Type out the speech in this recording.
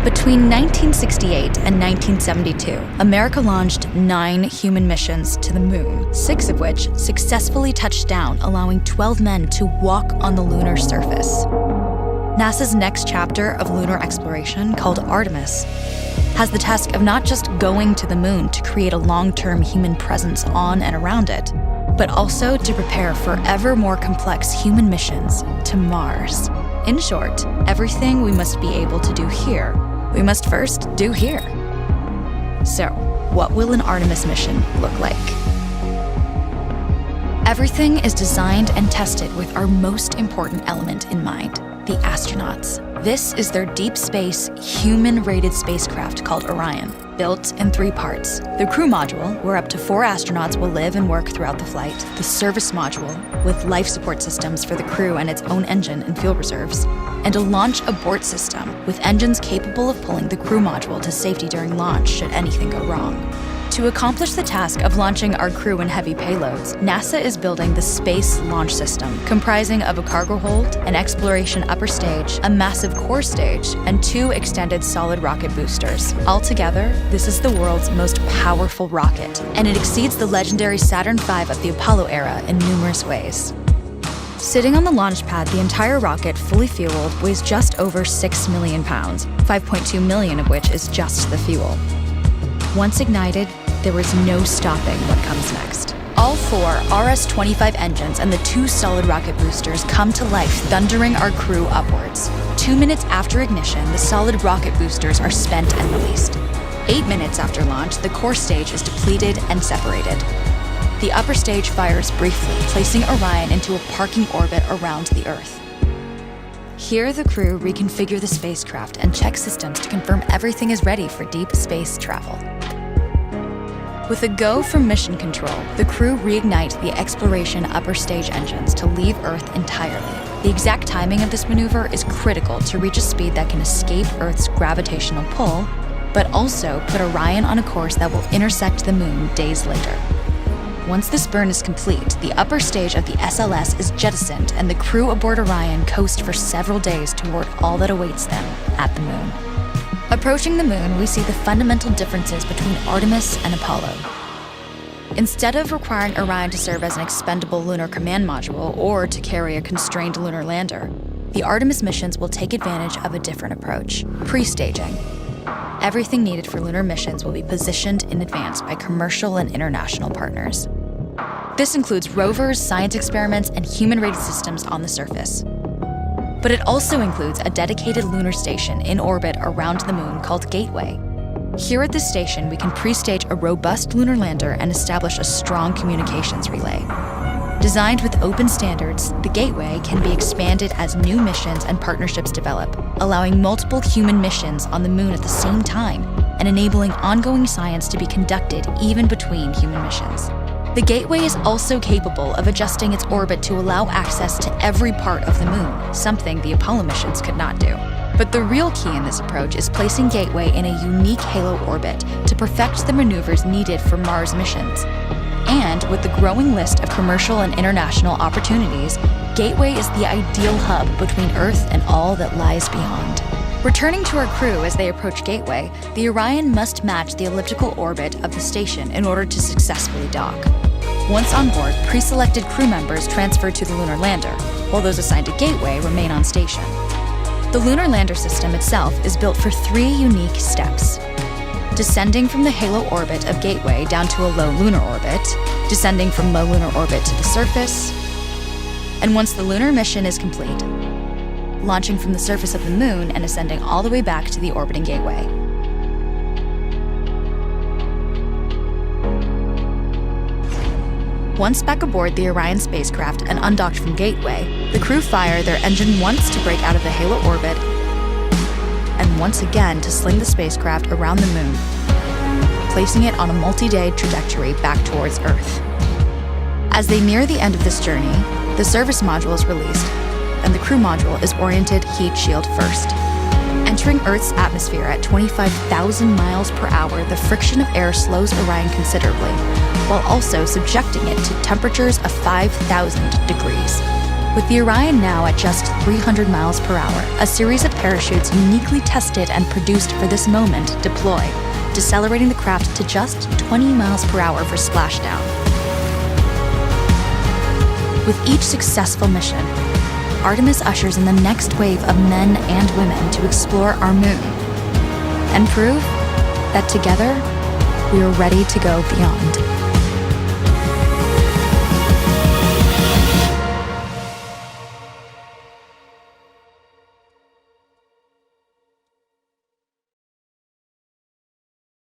Between 1968 and 1972, America launched 9 human missions to the moon, 6 of which successfully touched down, allowing 12 men to walk on the lunar surface. NASA's next chapter of lunar exploration, called Artemis, has the task of not just going to the moon to create a long-term human presence on and around it, but also to prepare for ever more complex human missions to Mars. In short, everything we must be able to do here, we must first do here. So, what will an Artemis mission look like? Everything is designed and tested with our most important element in mind, the astronauts. This is their deep space, human-rated spacecraft called Orion, built in 3 parts. The crew module, where up to 4 astronauts will live and work throughout the flight. The service module, with life support systems for the crew and its own engine and fuel reserves. And a launch abort system, with engines capable of pulling the crew module to safety during launch should anything go wrong. To accomplish the task of launching our crew and heavy payloads, NASA is building the Space Launch System, comprising of a cargo hold, an exploration upper stage, a massive core stage, and 2 extended solid rocket boosters. Altogether, this is the world's most powerful rocket, and it exceeds the legendary Saturn V of the Apollo era in numerous ways. Sitting on the launch pad, the entire rocket, fully fueled, weighs just over 6 million pounds, 5.2 million of which is just the fuel. Once ignited, there is no stopping what comes next. All 4 RS-25 engines and the 2 solid rocket boosters come to life, thundering our crew upwards. 2 minutes after ignition, the solid rocket boosters are spent and released. 8 minutes after launch, the core stage is depleted and separated. The upper stage fires briefly, placing Orion into a parking orbit around the Earth. Here, the crew reconfigure the spacecraft and check systems to confirm everything is ready for deep space travel. With a go from mission control, the crew reignite the exploration upper stage engines to leave Earth entirely. The exact timing of this maneuver is critical to reach a speed that can escape Earth's gravitational pull, but also put Orion on a course that will intersect the moon days later. Once this burn is complete, the upper stage of the SLS is jettisoned and the crew aboard Orion coast for several days toward all that awaits them at the moon. Approaching the moon, we see the fundamental differences between Artemis and Apollo. Instead of requiring Orion to serve as an expendable lunar command module or to carry a constrained lunar lander, the Artemis missions will take advantage of a different approach: pre-staging. Everything needed for lunar missions will be positioned in advance by commercial and international partners. This includes rovers, science experiments, and human-rated systems on the surface. But it also includes a dedicated lunar station in orbit around the moon called Gateway. Here at this station, we can pre-stage a robust lunar lander and establish a strong communications relay. Designed with open standards, the Gateway can be expanded as new missions and partnerships develop, allowing multiple human missions on the moon at the same time and enabling ongoing science to be conducted even between human missions. The Gateway is also capable of adjusting its orbit to allow access to every part of the moon, something the Apollo missions could not do. But the real key in this approach is placing Gateway in a unique halo orbit to perfect the maneuvers needed for Mars missions. And with the growing list of commercial and international opportunities, Gateway is the ideal hub between Earth and all that lies beyond. Returning to our crew as they approach Gateway, the Orion must match the elliptical orbit of the station in order to successfully dock. Once on board, pre-selected crew members transfer to the lunar lander, while those assigned to Gateway remain on station. The lunar lander system itself is built for 3 unique steps: descending from the halo orbit of Gateway down to a low lunar orbit, descending from low lunar orbit to the surface, and once the lunar mission is complete, launching from the surface of the moon and ascending all the way back to the orbiting Gateway. Once back aboard the Orion spacecraft and undocked from Gateway, the crew fire their engine once to break out of the halo orbit and once again to sling the spacecraft around the moon, placing it on a multi-day trajectory back towards Earth. As they near the end of this journey, the service module is released, and the crew module is oriented heat shield first. Entering Earth's atmosphere at 25,000 miles per hour, the friction of air slows Orion considerably, while also subjecting it to temperatures of 5,000 degrees. With the Orion now at just 300 miles per hour, a series of parachutes uniquely tested and produced for this moment deploy, decelerating the craft to just 20 miles per hour for splashdown. With each successful mission, Artemis ushers in the next wave of men and women to explore our moon and prove that together we are ready to go beyond.